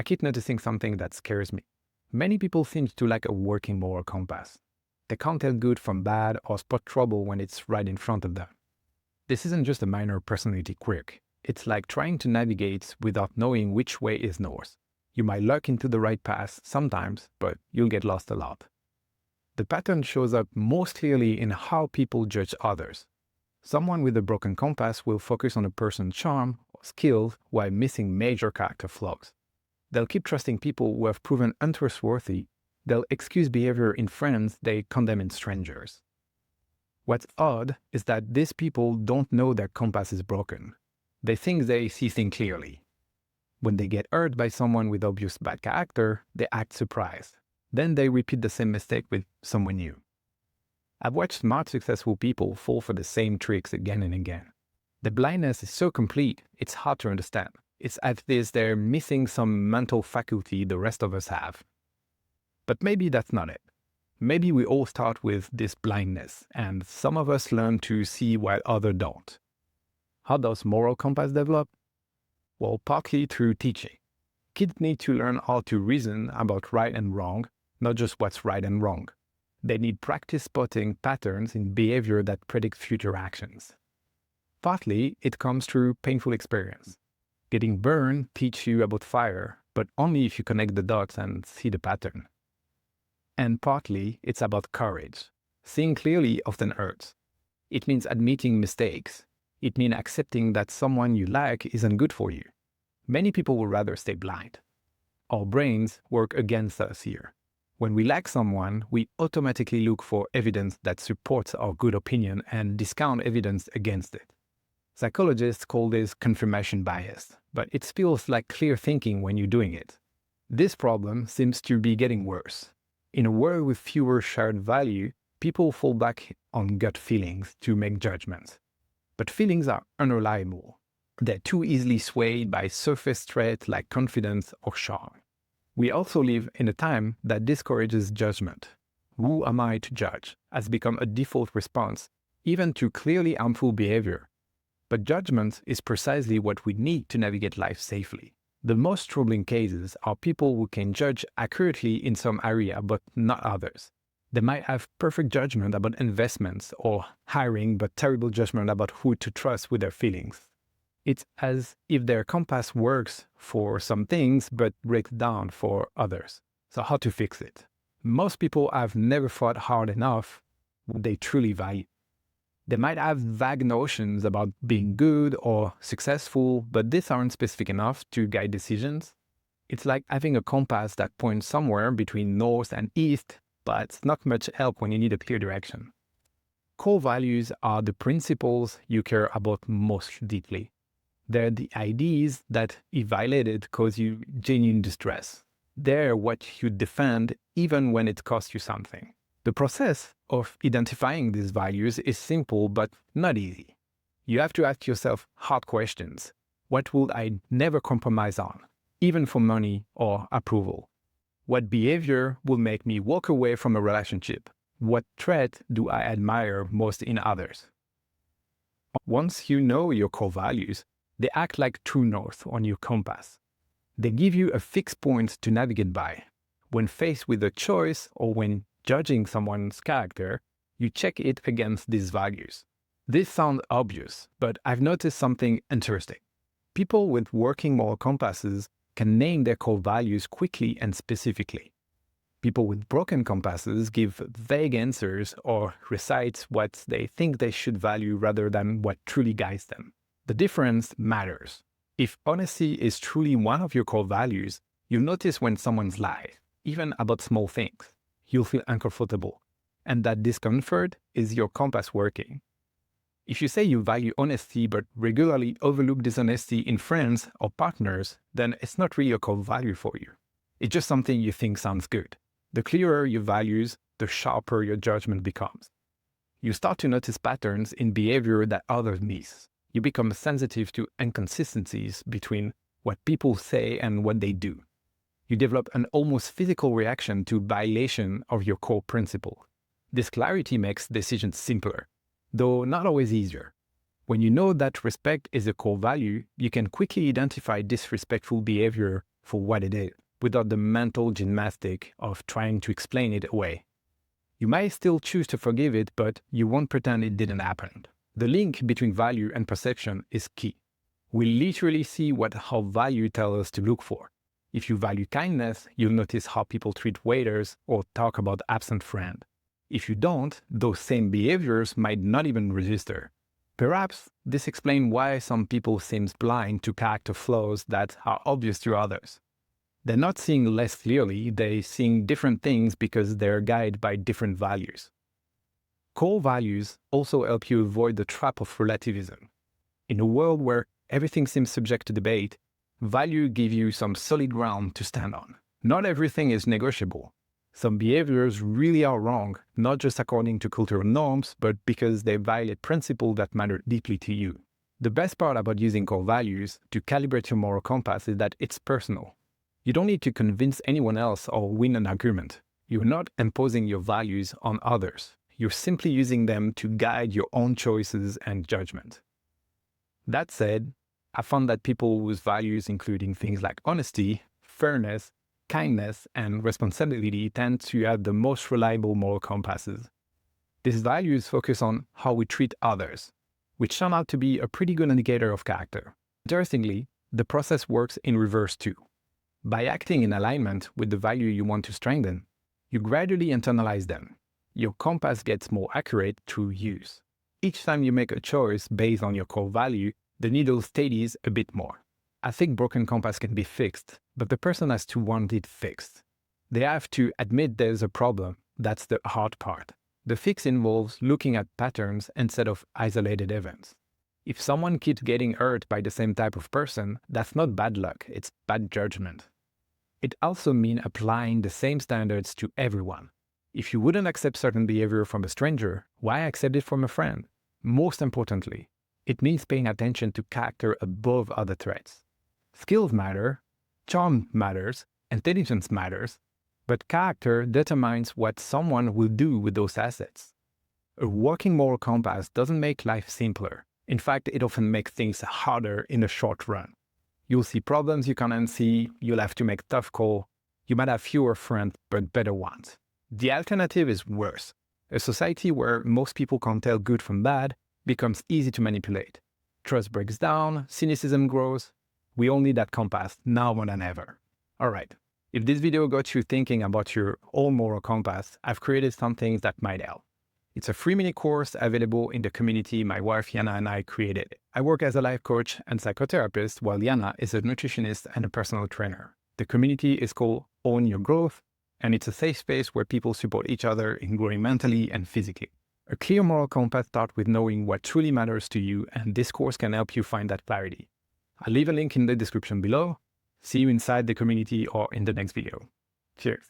I keep noticing something that scares me. Many people seem to lack a working moral compass. They can't tell good from bad or spot trouble when it's right in front of them. This isn't just a minor personality quirk. It's like trying to navigate without knowing which way is north. You might luck into the right path sometimes, but you'll get lost a lot. The pattern shows up most clearly in how people judge others. Someone with a broken compass will focus on a person's charm or skills while missing major character flaws. They'll keep trusting people who have proven untrustworthy. They'll excuse behavior in friends they condemn in strangers. What's odd is that these people don't know their compass is broken. They think they see things clearly. When they get hurt by someone with obvious bad character, they act surprised. Then they repeat the same mistake with someone new. I've watched smart, successful people fall for the same tricks again and again. The blindness is so complete, it's hard to understand. It's as if they're missing some mental faculty the rest of us have. But maybe that's not it. Maybe we all start with this blindness, and some of us learn to see while others don't. How does moral compass develop? Well, partly through teaching. Kids need to learn how to reason about right and wrong, not just what's right and wrong. They need practice spotting patterns in behavior that predict future actions. Partly, it comes through painful experience. Getting burned teaches you about fire, but only if you connect the dots and see the pattern. And partly, it's about courage. Seeing clearly often hurts. It means admitting mistakes. It means accepting that someone you like isn't good for you. Many people would rather stay blind. Our brains work against us here. When we like someone, we automatically look for evidence that supports our good opinion and discount evidence against it. Psychologists call this confirmation bias, but it feels like clear thinking when you're doing it. This problem seems to be getting worse. In a world with fewer shared value, people fall back on gut feelings to make judgments. But feelings are unreliable. They're too easily swayed by surface traits like confidence or charm. We also live in a time that discourages judgment. Who am I to judge? Has become a default response, even to clearly harmful behavior. But judgment is precisely what we need to navigate life safely. The most troubling cases are people who can judge accurately in some area but not others. They might have perfect judgment about investments or hiring but terrible judgment about who to trust with their feelings. It's as if their compass works for some things but breaks down for others. So how to fix it? Most people have never thought hard enough what they truly value. They might have vague notions about being good or successful, but these aren't specific enough to guide decisions. It's like having a compass that points somewhere between north and east, but it's not much help when you need a clear direction. Core values are the principles you care about most deeply. They're the ideas that, if violated, cause you genuine distress. They're what you defend even when it costs you something. The process of identifying these values is simple but not easy. You have to ask yourself hard questions. What would I never compromise on, even for money or approval? What behavior will make me walk away from a relationship? What trait do I admire most in others? Once you know your core values, they act like true north on your compass. They give you a fixed point to navigate by. When faced with a choice or when judging someone's character, you check it against these values. This sounds obvious, but I've noticed something interesting. People with working moral compasses can name their core values quickly and specifically. People with broken compasses give vague answers or recite what they think they should value rather than what truly guides them. The difference matters. If honesty is truly one of your core values, you'll notice when someone's lies, even about small things. You'll feel uncomfortable, and that discomfort is your compass working. If you say you value honesty but regularly overlook dishonesty in friends or partners, then it's not really a core value for you. It's just something you think sounds good. The clearer your values, the sharper your judgment becomes. You start to notice patterns in behavior that others miss. You become sensitive to inconsistencies between what people say and what they do. You develop an almost physical reaction to violation of your core principle. This clarity makes decisions simpler, though not always easier. When you know that respect is a core value, you can quickly identify disrespectful behavior for what it is, without the mental gymnastic of trying to explain it away. You might still choose to forgive it, but you won't pretend it didn't happen. The link between value and perception is key. We literally see how value tells us to look for. If you value kindness, you'll notice how people treat waiters or talk about absent friend. If you don't, those same behaviors might not even register. Perhaps this explains why some people seem blind to character flaws that are obvious to others. They're not seeing less clearly, they're seeing different things because they're guided by different values. Core values also help you avoid the trap of relativism. In a world where everything seems subject to debate, value gives you some solid ground to stand on. Not everything is negotiable. Some behaviors really are wrong, not just according to cultural norms, but because they violate principles that matter deeply to you. The best part about using core values to calibrate your moral compass is that it's personal. You don't need to convince anyone else or win an argument. You're not imposing your values on others. You're simply using them to guide your own choices and judgment. That said, I found that people whose values including things like honesty, fairness, kindness, and responsibility tend to have the most reliable moral compasses. These values focus on how we treat others, which turn out to be a pretty good indicator of character. Interestingly, the process works in reverse too. By acting in alignment with the value you want to strengthen, you gradually internalize them. Your compass gets more accurate through use. Each time you make a choice based on your core value, the needle steadies a bit more. I think broken compass can be fixed, but the person has to want it fixed. They have to admit there's a problem. That's the hard part. The fix involves looking at patterns instead of isolated events. If someone keeps getting hurt by the same type of person, that's not bad luck, it's bad judgment. It also means applying the same standards to everyone. If you wouldn't accept certain behavior from a stranger, why accept it from a friend? Most importantly, it means paying attention to character above other traits. Skills matter, charm matters, intelligence matters, but character determines what someone will do with those assets. A working moral compass doesn't make life simpler. In fact, it often makes things harder in the short run. You'll see problems you can't unsee, you'll have to make tough calls, you might have fewer friends but better ones. The alternative is worse. A society where most people can't tell good from bad becomes easy to manipulate. Trust breaks down, cynicism grows. We all need that compass now more than ever. Alright, if this video got you thinking about your own moral compass, I've created some things that might help. It's a free mini course available in the community my wife Yana and I created. I work as a life coach and psychotherapist, while Yana is a nutritionist and a personal trainer. The community is called Own Your Growth, and it's a safe space where people support each other in growing mentally and physically. A clear moral compass starts with knowing what truly matters to you, and this course can help you find that clarity. I'll leave a link in the description below. See you inside the community or in the next video. Cheers.